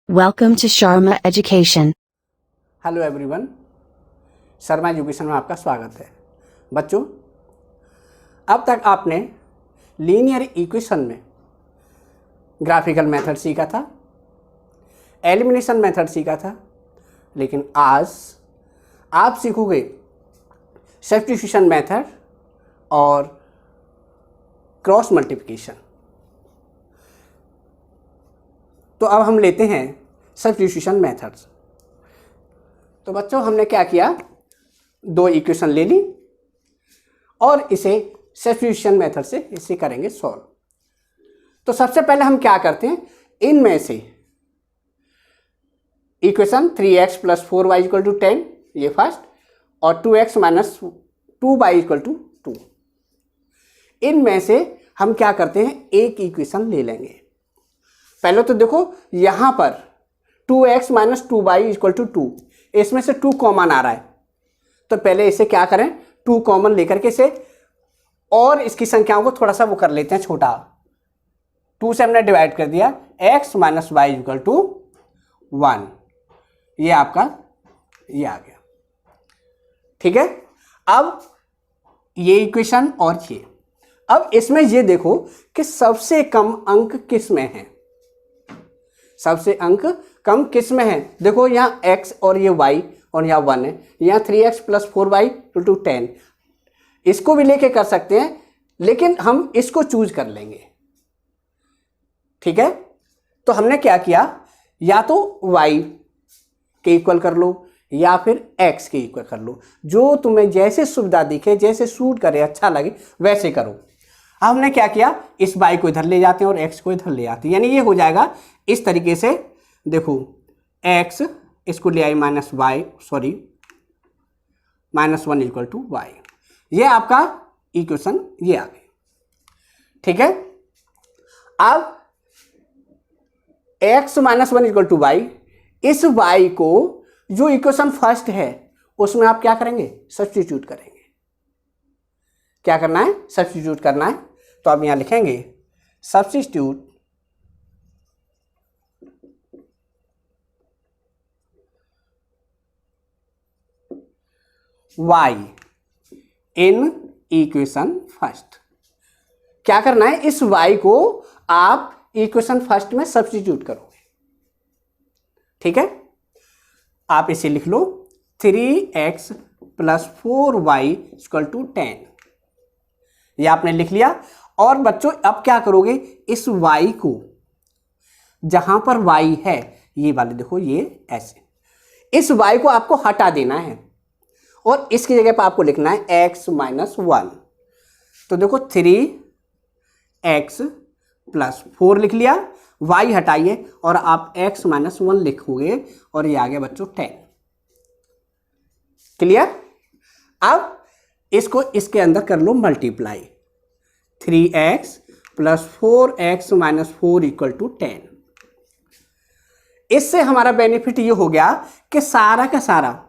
Welcome to Sharma Education. Hello everyone, Sharma education में आपका स्वागत है। बच्चों, अब तक आपने लीनियर इक्वेशन में ग्राफिकल मेथड सीखा था, एलिमिनेशन मेथड सीखा था, लेकिन आज आप सीखोगे सब्स्टिट्यूशन मेथड और क्रॉस मल्टीप्लिकेशन। तो अब हम लेते हैं सब्स्टिट्यूशन मेथड्स। तो बच्चों, हमने क्या किया, दो इक्वेशन ले ली और इसे सब्स्टिट्यूशन मेथड से इसे करेंगे सॉल्व। तो सबसे पहले हम क्या करते हैं, इनमें से इक्वेशन 3x + 4y = 10 ये फर्स्ट, और 2x - 2y = 2, इनमें से हम क्या करते हैं, एक इक्वेशन ले लेंगे। पहले तो देखो यहां पर 2x - 2y = 2, इसमें से 2 कॉमन आ रहा है, तो पहले इसे क्या करें, 2 कॉमन लेकर के इसे और इसकी संख्याओं को थोड़ा सा वो कर लेते हैं छोटा। 2 से हमने डिवाइड कर दिया, x - y = 1, ये आपका ये आ गया। ठीक है, अब ये इक्वेशन और ये, अब इसमें ये देखो कि सबसे कम अंक किस में है, सबसे अंक कम किस में है। देखो यहाँ x और ये y और यहाँ 1 है, यहाँ 3x + 4y = 10, इसको भी लेके कर सकते हैं, लेकिन हम इसको चूज कर लेंगे। ठीक है, तो हमने क्या किया, या तो y के इक्वल कर लो या फिर x के इक्वल कर लो, जो तुम्हें जैसे सुविधा दिखे, जैसे सूट करे, अच्छा लगे वैसे करो। हमने क्या किया, इस y को इधर ले जाते हैं और x को इधर ले आते हैं, यानी ये हो जाएगा इस तरीके से। देखो x इसको ले आई -1 = y, ये आपका इक्वेशन ये आ गई। ठीक है, अब x - 1 = y, इस y को जो इक्वेशन फर्स्ट है उसमें आप क्या करेंगे, सब्स्टिट्यूट करेंगे। क्या करना है, सब्स्टिट्यूट करना है। तो आप यहां लिखेंगे substitute y in equation first. क्या करना है, इस y को आप इक्वेशन फर्स्ट में सब्स्टिट्यूट करोगे। ठीक है, आप इसे लिख लो 3x + 4y = 10, ये आपने लिख लिया। और बच्चों अब क्या करोगे, इस y को जहां पर y है, ये वाले देखो ये ऐसे, इस y को आपको हटा देना है और इसकी जगह पर आपको लिखना है x - 1। तो देखो 3x + 4 लिख लिया, y हटाइए और आप x - 1 लिखोगे और ये आ गया बच्चों 10। क्लियर। अब इसको इसके अंदर कर लो मल्टीप्लाई, 3x + 4x - 4 = 10। इससे हमारा बेनिफिट ये हो गया कि सारा का सारा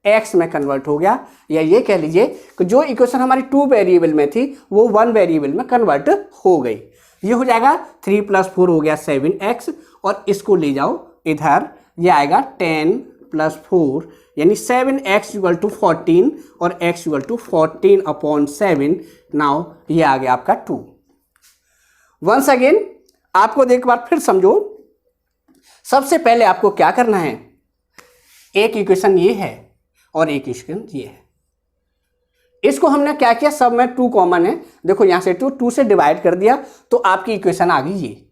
x में कन्वर्ट हो गया, या ये कह लीजिए कि जो इक्वेशन हमारी 2 वेरिएबल में थी वो 1 वेरिएबल में कन्वर्ट हो गई। ये हो जाएगा 3 + 4 हो गया 7x, और इसको ले जाओ इधर, ये आएगा 10 + 4 यानी 7x = 14 और x = 14/7। नाउ ये आ गया आपका 2। वंस अगेन आपको एक बार फिर समझो, सबसे पहले आपको क्या करना है, एक इक्वेशन ये है और एक इक्वेशन ये है, इसको हमने क्या किया, सब में 2 कॉमन है। देखो यहां से 2 से डिवाइड कर दिया तो आपकी इक्वेशन आ गई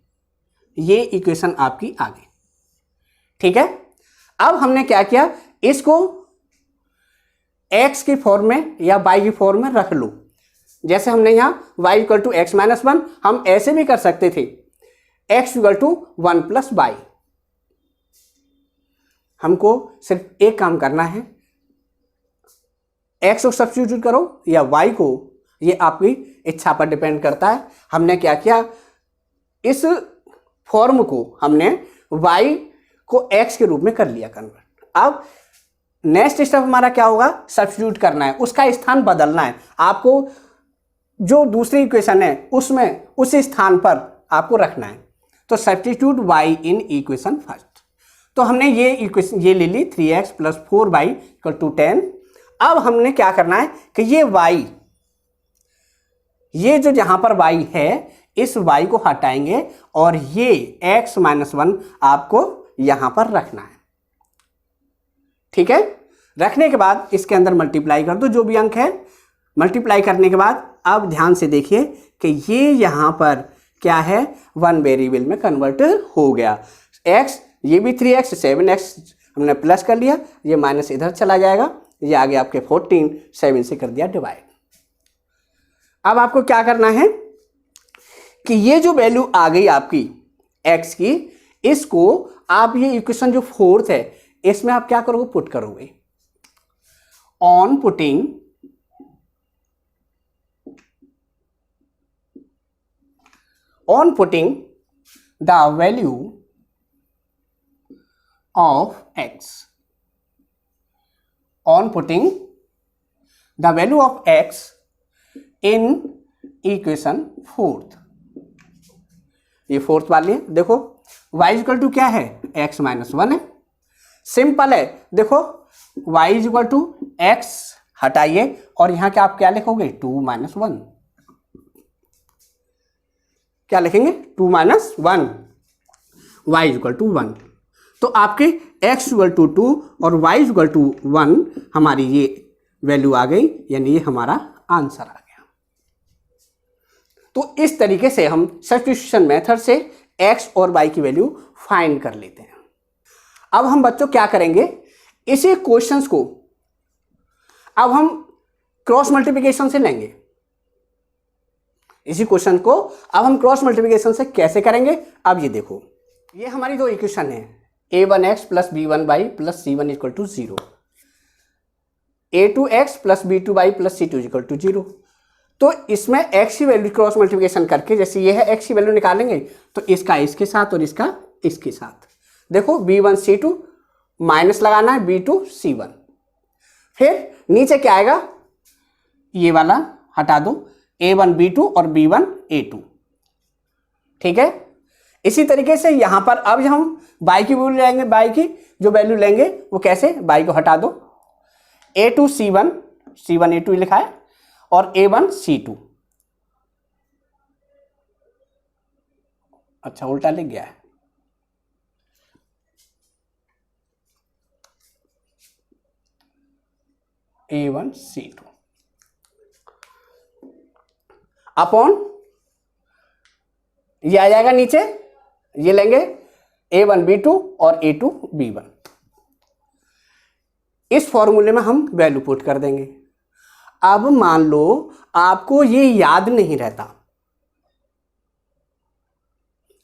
ये इक्वेशन आपकी आ गई। ठीक है, अब हमने क्या किया, इसको x की फॉर्म में या y की फॉर्म में रख लो। जैसे हमने यहां y = x - 1, हम ऐसे भी कर सकते थे x = 1 + y। हमको सिर्फ एक काम करना है, x को सब्स्टिट्यूट करो या y को, ये आपकी इच्छा पर डिपेंड करता है। हमने क्या किया, इस फॉर्म को हमने y को x के रूप में कर लिया कन्वर्ट। अब नेक्स्ट स्टेप हमारा क्या होगा, सब्स्टिट्यूट करना है, उसका स्थान बदलना है आपको, जो दूसरी इक्वेशन है उसमें उस स्थान पर आपको रखना है। तो substitute y in equation first. तो हमने ये इक्वेशन ये ले ली 3x plus 4y equal to 10। अब हमने क्या करना है कि ये y, ये जो जहां पर y है इस y को हटाएंगे और ये x माइनस 1 आपको यहां पर रखना है। ठीक है, रखने के बाद इसके अंदर मल्टीप्लाई कर दो जो भी अंक है। मल्टीप्लाई करने के बाद अब ध्यान से देखिए कि ये यहां पर क्या है, 1 वेरिएबल में कन्वर्ट हो गया। x ये भी 3x 7x हमने प्लस कर लिया, ये माइनस इधर चला जाएगा, ये आगे आपके 14 7 से कर दिया डिवाइड। अब आपको क्या करना है कि ये जो वैल्यू आ गई आपकी x की, इसको आप ये इक्वेशन जो फोर्थ है इसमें आप क्या करोगे, पुट करोगे। On putting the value of x, on putting the value of x in equation fourth, ये फोर्थ वाली है। देखो y इक्वल टू क्या है, x माइनस 1 है, सिंपल है। देखो y इक्वल टू x हटाइए और यहां क्या आप क्या लिखोगे, 2 माइनस 1, क्या लिखेंगे 2 माइनस 1, y इक्वल टू 1। तो आपके x इक्वल टू 2 और y इक्वल टू 1 हमारी ये वैल्यू आ गई, यानी ये हमारा आंसर आ गया। तो इस तरीके से हम सब्स्टिट्यूशन मेथड से x और y की वैल्यू फाइंड कर लेते हैं। अब हम बच्चों क्या करेंगे, इसी क्वेश्चंस को अब हम क्रॉस मल्टीप्लिकेशन से लेंगे। इसी क्वेश्चन को अब हम क्रॉस मल्टीप्लिकेशन से कैसे करेंगे, अब ये देखो, ये हमारी दो इक्वेशन है, a1x plus b1y plus c1 equal to 0, a2x plus b2y plus c2 equal to 0। तो इसमें x की वैल्यू क्रॉस मल्टीप्लिकेशन करके, जैसे ये है x की वैल्यू निकालेंगे तो इसका इसके साथ और इसका इसके साथ। देखो b1 c2 माइनस लगाना है b2 c1, फिर नीचे क्या आएगा, ये वाला हटा दो, a1 b2 और b1 a2। ठीक है, इसी तरीके से यहां पर अब हम y की वैल्यू लेंगे, y की जो वैल्यू लेंगे वो कैसे, y को हटा दो, a2 c1 c1 a2 लिखा है और a1 c2, अच्छा उल्टा लिख गया है, a1 c2 अपॉन ये आ जाएगा नीचे, ये लेंगे a1 b2 और a2 b1। इस फॉर्मूले में हम वैल्यू पुट कर देंगे। अब मान लो आपको ये याद नहीं रहता,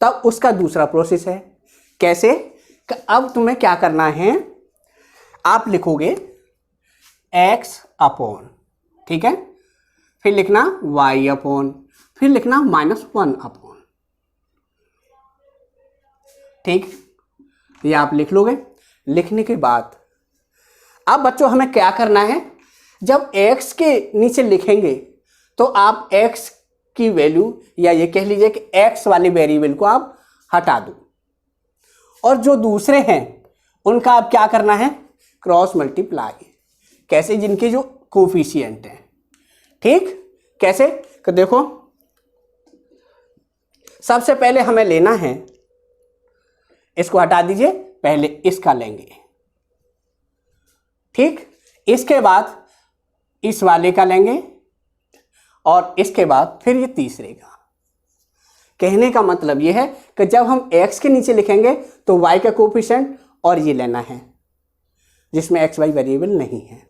तब उसका दूसरा प्रोसेस है। कैसे, कि अब तुम्हें क्या करना है, आप लिखोगे x अपॉन, ठीक है, फिर लिखना y अपॉन, फिर लिखना -1 अपॉन। ठीक, ये आप लिख लोगे। लिखने के बाद अब बच्चों हमें क्या करना है, जब x के नीचे लिखेंगे तो आप x की वैल्यू, या ये कह लीजिए कि x वाले वेरिएबल को आप हटा दो, और जो दूसरे हैं उनका आप क्या करना है, क्रॉस मल्टीप्लाई। कैसे, जिनके जो कोफिशिएंट हैं। ठीक, कैसे, कि देखो सबसे पहले हमें लेना है, इसको हटा दीजिए, पहले इसका लेंगे। ठीक, इसके बाद इस वाले का लेंगे और इसके बाद फिर ये तीसरे का। कहने का मतलब ये है कि जब हम x के नीचे लिखेंगे तो y का कोफिशिएंट और ये लेना है जिसमें x y वेरिएबल नहीं है।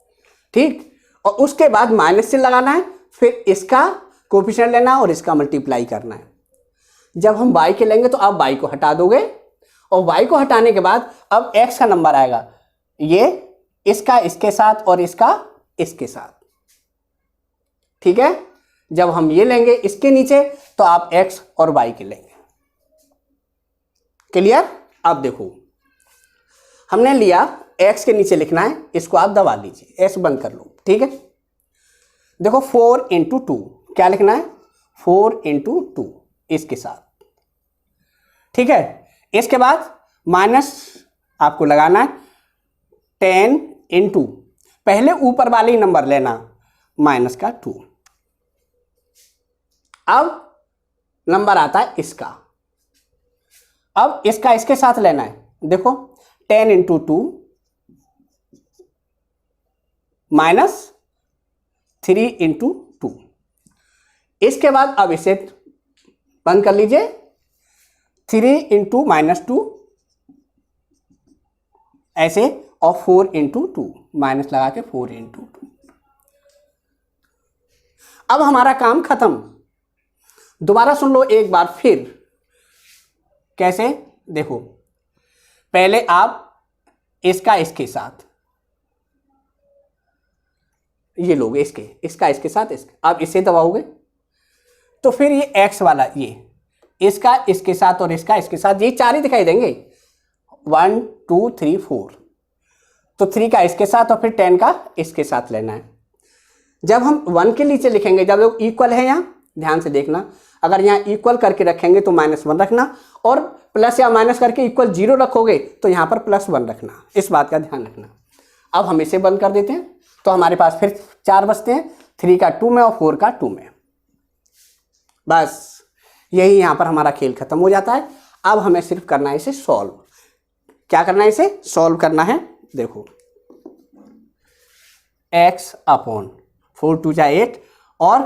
ठीक, और उसके बाद माइनस से लगाना है, फिर इसका कोफिशिएंट लेना और इसका मल्टीप्लाई करना है। जब हम y के लेंगे तो आप y को हटा दोगे, और y को हटाने के बाद अब x का नंबर आएगा, ये इसका इसके साथ और इसका इसके साथ। ठीक है, जब हम ये लेंगे इसके नीचे तो आप x और y के लेंगे। क्लियर। अब देखो हमने लिया, x के नीचे लिखना है, इसको आप दबा लीजिए, s बंद कर लो। ठीक है, देखो 4 × 2 क्या लिखना है, 4 × 2 इसके साथ। ठीक है, इसके बाद आपको लगाना है 10 इंटू, पहले ऊपर वाले ही नंबर लेना, माइनस का 2। अब नंबर आता है इसका, अब इसका इसके साथ लेना है। देखो 10 इंटू 2 माइनस 3 इंटू 2। इसके बाद अब इसे बंद कर लीजिए, 3 इंटू माइनस 2 ऐसे, और 4 इंटू 2, माइनस लगा के 4 इंटू 2। अब हमारा काम खत्म। दोबारा सुन लो एक बार फिर, कैसे? देखो पहले आप इसका इसके साथ, ये लोगे इसका इसके साथ, आप इसे दबाओगे तो फिर ये x वाला, ये इसका इसके साथ और इसका इसके साथ, ये चार ही दिखाई देंगे, 1 2 3 4। तो 3 का इसके साथ और फिर 10 का इसके साथ लेना है। जब हम 1 के नीचे लिखेंगे, जब लोग इक्वल है, यहाँ ध्यान से देखना, अगर यहाँ इक्वल करके रखेंगे तो -1 रखना, और प्लस या माइनस करके इक्वल 0 रखोगे तो यहाँ पर +1 रखना, इस बात का ध्यान रखना। अब हम इसे बंद कर देते हैं, तो हमारे पास फिर 4 बचते हैं, 3 का 2 में और 4 का 2 में। बस यही यहाँ पर हमारा खेल खत्म हो जाता है। अब हमें सिर्फ करना है इसे सॉल्व। क्या करना है? इसे सॉल्व करना है। देखो x अपॉन 4 2 जा 8 और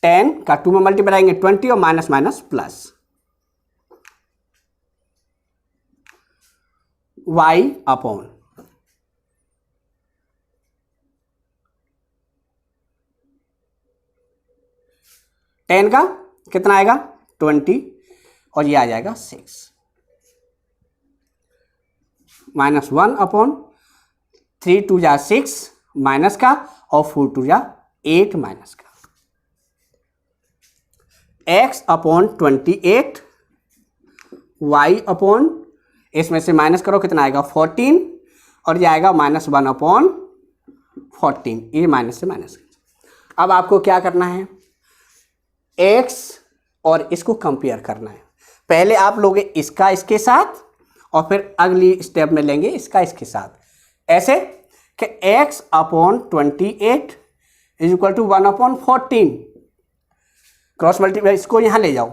10 का 2 में मल्टीप्लाई करेंगे 20 और minus minus plus, y upon 10 का कितना आएगा 20 और ये आ जाएगा 6, माइनस 1 अपॉन 3 2 जा 6 माइनस का और 4 2 जा 8 माइनस का, x अपॉन 28, y अपॉन, इसमें से माइनस करो कितना आएगा 14 और ये आएगा -1 अपॉन 14, ये माइनस से माइनस। अब आपको क्या करना है? x और इसको कंपेयर करना है। पहले आप लोगे इसका इसके साथ और फिर अगली स्टेप में लेंगे इसका इसके साथ, ऐसे कि x upon 28 is equal to 1 upon 14, cross multiply इसको यहाँ ले जाओ,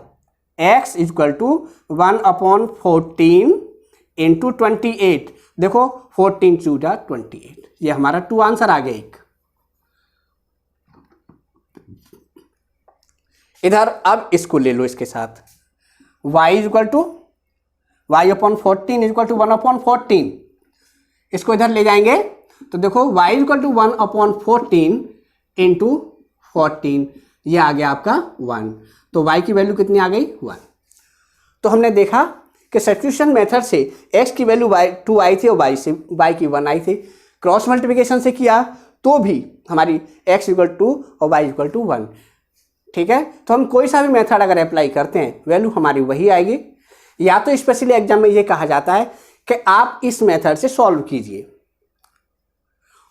x is equal to 1 upon 14 into 28। देखो 14 चूजा 28, ये हमारा 2 आंसर आ गया एक। इधर अब इसको ले लो इसके साथ, y is equal to y upon 14 is equal to 1 upon 14, इसको इधर ले जाएंगे तो देखो y is equal to 1 upon 14 into 14, ये आ गया आपका 1। तो y की वैल्यू कितनी आ गई 1। तो हमने देखा कि सब्स्टिट्यूशन मेथड से x की वैल्यू 2 आई थी और y की 1 आई थी। क्रॉस मल्टीप्लिकेशन से किया तो भी हमारी x इक्वल टू और y इक्वल टू 1। ठीक है, तो हम कोई सा भी मेथड अगर अप्लाई करते हैं वैल्यू हमारी वही आएगी। या तो स्पेशली एग्जाम में ये कहा जाता है कि आप इस मेथड से सॉल्व कीजिए,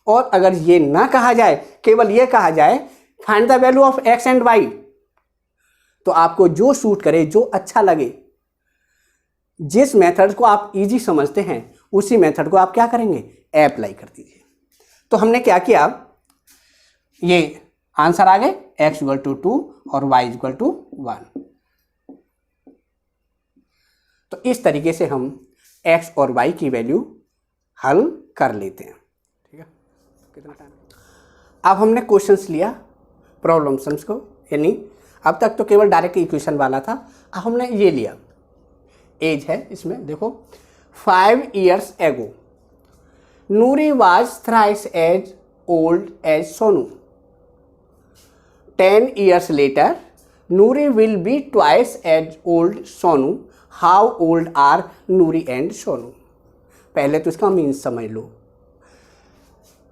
और अगर ये ना कहा जाए, केवल ये कहा जाए find the value of x and y, तो आपको जो सूट करे, जो अच्छा लगे, जिस मेथड को आप इजी समझते हैं उसी मेथड को आप क्या करेंगे अप्लाई कर दीजिए। तो हमने क्या किया, ये आंसर आ गए x इक्वल टू 2 और y इक्वल टू 1। तो इस तरीके से हम x और y की वैल्यू हल कर लेते हैं। ठीक है, कितना टाइम? अब हमने क्वेश्चंस लिया, प्रॉब्लम्स को, यानी अब तक तो केवल डायरेक्ट इक्वेशन वाला था, अब हमने ये लिया एज है इसमें। देखो 5 years ago Noori was thrice as old as Sonu. 10 years later Nuri will be twice as old Sonu. How old are Nuri and Sonu? पहले तो इसका मीन्स समझ लो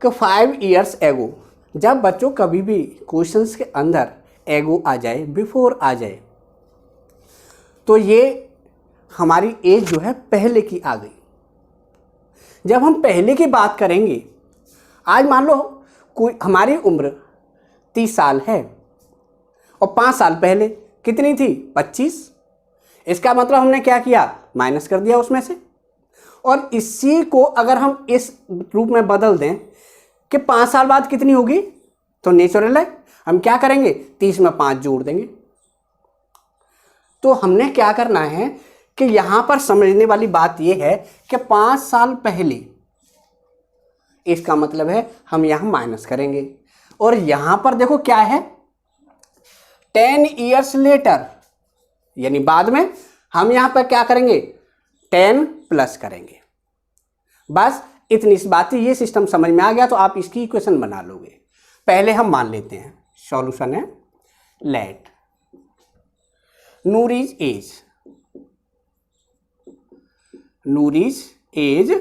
कि 5 years ago, जब बच्चों कभी भी क्वेश्चंस के अंदर एगो आ जाए, बिफोर आ जाए, तो ये हमारी एज जो है पहले की आ गई। जब हम पहले की बात करेंगे, आज मान लो कोई हमारी उम्र 30 साल है और 5 साल पहले कितनी थी 25, इसका मतलब हमने क्या किया माइनस कर दिया उसमें से, और इसी को अगर हम इस रूप में बदल दें कि 5 साल बाद कितनी होगी, तो नेचुरल है, हम क्या करेंगे 30 में 5 जोड़ देंगे। तो हमने क्या करना है कि यहां पर समझने वाली बात यह है कि 5 साल पहले, इसका मतलब है हम यहां माइनस करेंगे, और यहां पर देखो क्या है 10 ईयर्स लेटर, यानी बाद में हम यहां पर क्या करेंगे 10 प्लस करेंगे। बस इतनी सी बात है, ये सिस्टम समझ में आ गया तो आप इसकी इक्वेशन बना लोगे। पहले हम मान लेते हैं, सॉल्यूशन है लेट नूरीज एज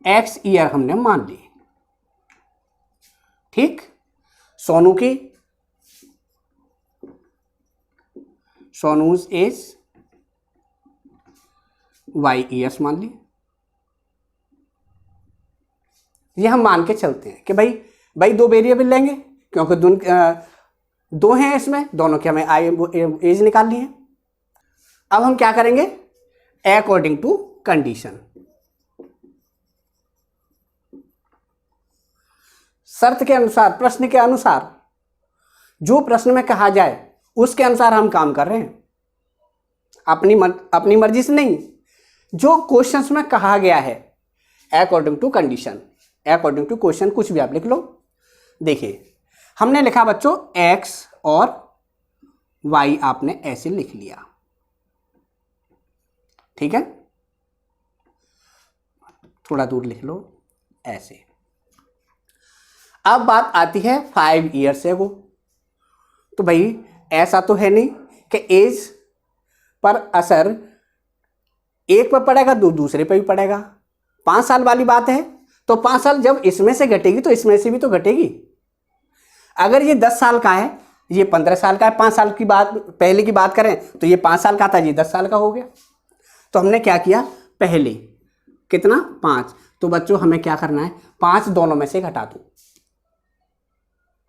x ईयर हमने मान ली, ठीक। सोनूज एज y ईयर्स मान ली। ये हम मान के चलते हैं कि भाई 2 वेरिएबल लेंगे, क्योंकि दो हैं इसमें, दोनों की हमें एज निकालनी है। अब हम क्या करेंगे अकॉर्डिंग टू कंडीशन, शर्त के अनुसार, प्रश्न के अनुसार, जो प्रश्न में कहा जाए उसके अनुसार हम काम कर रहे हैं, अपनी मर्जी से नहीं। जो क्वेश्चंस में कहा गया है according to condition, according to question, कुछ भी आप लिख लो। देखिए हमने लिखा बच्चों x और y, आपने ऐसे लिख लिया, ठीक है। थोड़ा दूर लिख लो ऐसे। अब बात आती है 5 ईयर से वो, तो भाई ऐसा तो है नहीं कि एज पर असर एक पर पड़ेगा दूसरे पर भी पड़ेगा। 5 साल वाली बात है तो 5 साल जब इसमें से घटेगी तो इसमें से भी तो घटेगी। अगर ये 10 साल का है, ये 15 साल का है, 5 साल की बात पहले की बात करें तो ये 5 साल का था, ये 10 साल का हो गया। तो हमने क्या किया, पहले कितना 5, तो बच्चों हमें क्या करना है 5 दोनों में से घटा दो।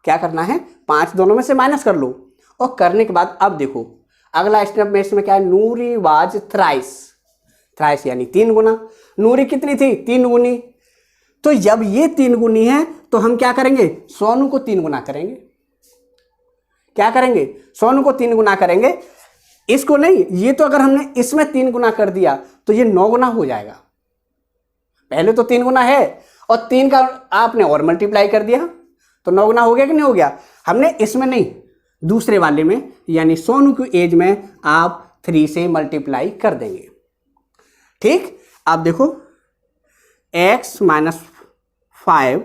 क्या करना है 5 दोनों में से माइनस कर लो, और करने के बाद अब देखो अगला स्टेप में इसमें क्या है, नूरी वाज थ्राइस यानी 3 गुना। नूरी कितनी थी 3 गुनी, तो जब ये 3 गुनी है तो हम क्या करेंगे सोनू को 3 गुना करेंगे। क्या करेंगे सोनू को 3 गुना करेंगे, इसको नहीं। ये तो अगर हमने इसमें 3 गुना कर दिया तो ये 9 गुना हो जाएगा। पहले तो 3 गुना है और 3 का आपने और मल्टीप्लाई कर दिया तो 9 गुना हो गया कि नहीं हो गया। हमने इसमें नहीं, दूसरे वाले में यानी सोनू की एज में आप 3 से मल्टीप्लाई कर देंगे, ठीक। आप देखो x माइनस 5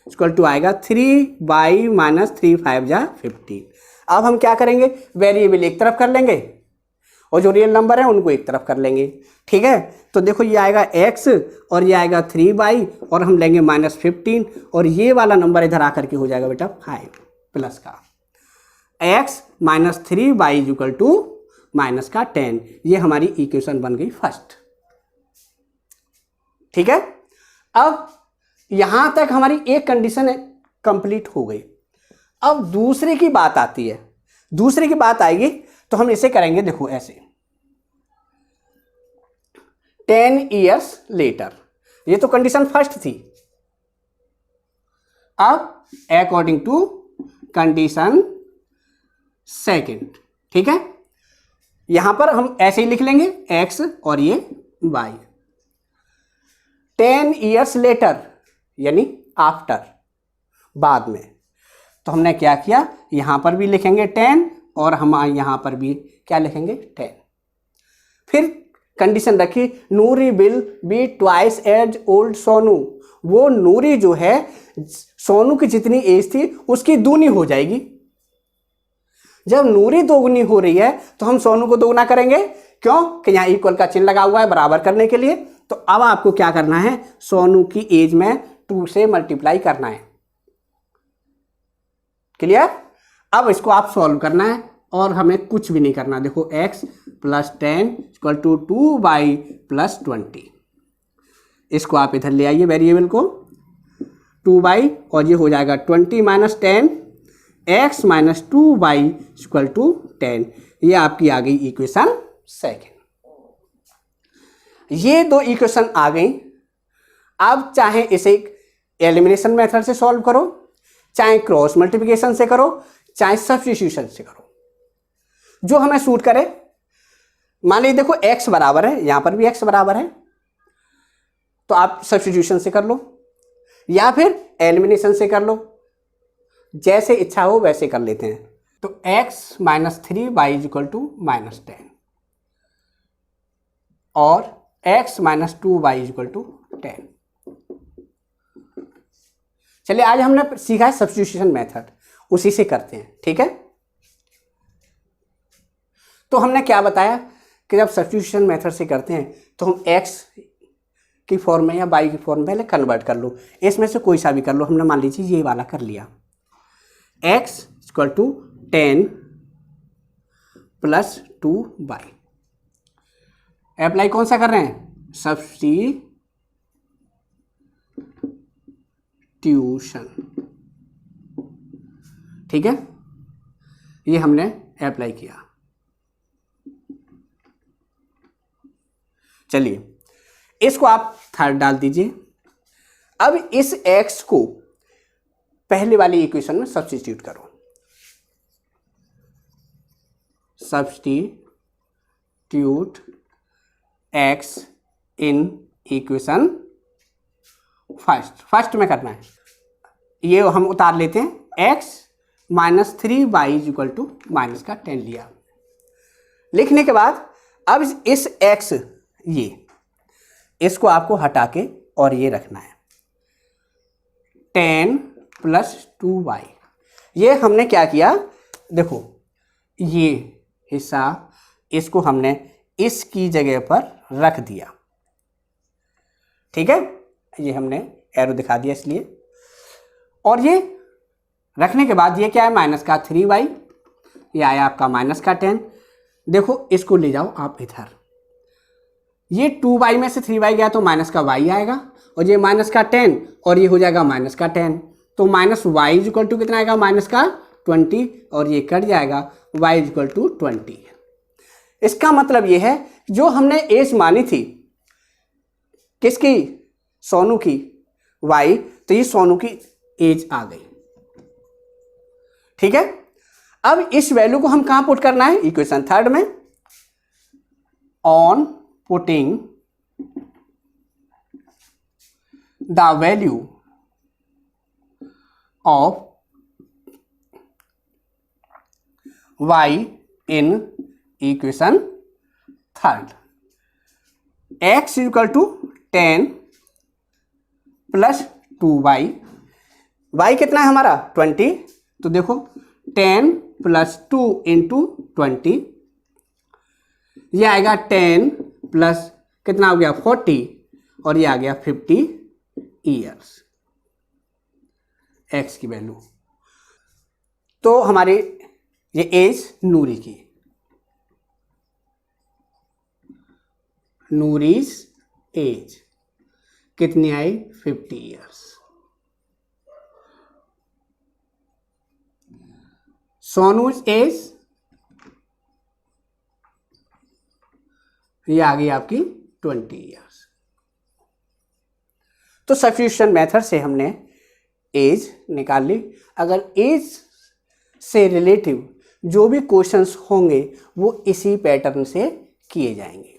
इक्वल टू आएगा 3y माइनस 3 5 जा 15। अब हम क्या करेंगे वेरिएबल एक तरफ कर लेंगे और जो रियल नंबर है उनको एक तरफ कर लेंगे, ठीक है। तो देखो ये आएगा x और ये आएगा 3y और हम लेंगे माइनस 15 और ये वाला नंबर इधर आकर के हो जाएगा बेटा 5 प्लस का x minus 3y equal to minus का 10। ये हमारी इक्वेशन बन गई फर्स्ट, ठीक है। अब यहां तक हमारी एक कंडीशन कंप्लीट हो गई। अब दूसरे की बात आती है, दूसरे की बात आएगी तो हम इसे करेंगे देखो ऐसे 10 ईयर्स लेटर। ये तो कंडीशन फर्स्ट थी। अब अकॉर्डिंग टू कंडीशन सेकंड, ठीक है। यहां पर हम ऐसे ही लिख लेंगे x और ये y। 10 ईयर्स लेटर यानी आफ्टर, बाद में। तो हमने क्या किया यहां पर भी लिखेंगे 10 और हम यहां पर भी क्या लिखेंगे 10। फिर कंडीशन रखी Noori will be twice as old Sonu. वो नूरी जो है सोनू की जितनी एज थी उसकी दूनी हो जाएगी। जब नूरी दोगुनी हो रही है तो हम सोनू को दोगुना करेंगे, क्यों कि यहां इक्वल का चिन्ह लगा हुआ है बराबर करने के लिए। तो अब आपको क्या करना है सोनू की एज में 2 से मल्टीप्लाई करना है, क्लियर। अब इसको आप सॉल्व करना है और हमें कुछ भी नहीं करना। देखो x plus 10 equal to 2y plus 20। इसको आप इधर ले आइए वेरिएबल को 2y और ये हो जाएगा 20 minus 10 x minus 2y equal to 10। ये आपकी आ गई इक्वेशन सेकेंड। ये दो इक्वेशन आ गई। अब चाहे इसे एलिमिनेशन मेथड से सॉल्व करो, चाहे क्रॉस मल्टीप्लिकेशन से करो, चाहे सब्स्टिट्यूशन से करो, जो हमें सूट करे। मान लीजिए देखो x बराबर है, यहां पर भी x बराबर है, तो आप सब्स्टिट्यूशन से कर लो या फिर एलिमिनेशन से कर लो, जैसे इच्छा हो वैसे कर लेते हैं। तो x minus 3y equal to minus 10 और x minus 2y equal to 10। चलिए आज हमने सीखा है सब्स्टिट्यूशन मेथड, उसी से करते हैं, ठीक है। तो हमने क्या बताया कि जब सब्स्टिट्यूशन मेथड से करते हैं तो हम x की फॉर्म में या y की फॉर्म में पहले कन्वर्ट कर लो, इसमें से कोई सा भी कर लो। हमने मान लीजिए ये वाला कर लिया, x equal to 10 plus 2y। Apply कौन सा कर रहे हैं, सब्स्टिट्यूशन, ठीक है। ये हमने अप्लाई किया। चलिए इसको आप थर्ड डाल दीजिए। अब इस x को पहले वाली इक्वेशन में सब्स्टिट्यूट करो, substitute x in equation first में करना है। ये हम उतार लेते हैं, x minus 3y equal to minus का 10 लिया। लिखने के बाद अब इस x, ये इसको आपको हटा के और ये रखना है 10 प्लस 2y। ये हमने क्या किया, देखो ये हिस्सा इसको हमने इसकी जगह पर रख दिया, ठीक है। ये हमने एरो दिखा दिया इसलिए। और ये रखने के बाद ये क्या है, माइनस का 3y, ये आया आपका माइनस का 10। देखो इसको ले जाओ आप इधर, ये 2y में से 3y गया तो माइनस का y आएगा, और ये माइनस का 10 और ये हो जाएगा माइनस का 10, तो माइनस y इक्वल टू कितना आएगा, माइनस का 20, और ये कट जाएगा y इक्वल टू 20। इसका मतलब ये है जो हमने एज मानी थी किसकी, सोनू की, y, तो ये सोनू की एज आ गई, ठीक है। अब इस वैल्यू को हम कहां पुट करना है, इक्वेशन थर्ड में। On putting the value of y in equation third, x equal to 10 plus 2y, y कितना है हमारा 20, तो देखो 10 प्लस 2 इंटू 20, ये आएगा 10 प्लस कितना हो गया 40, और ये आ गया 50 ईयर्स, x की वैल्यू। तो हमारे ये एज नूरी की, नूरीज एज कितनी आई 50 ईयर्स। सोनूज एज ये आ गई आपकी 20 ईयर्स। तो सब्स्टिट्यूशन मेथड से हमने एज निकाल ली। अगर एज से रिलेटिव जो भी क्वेश्चंस होंगे वो इसी पैटर्न से किए जाएंगे।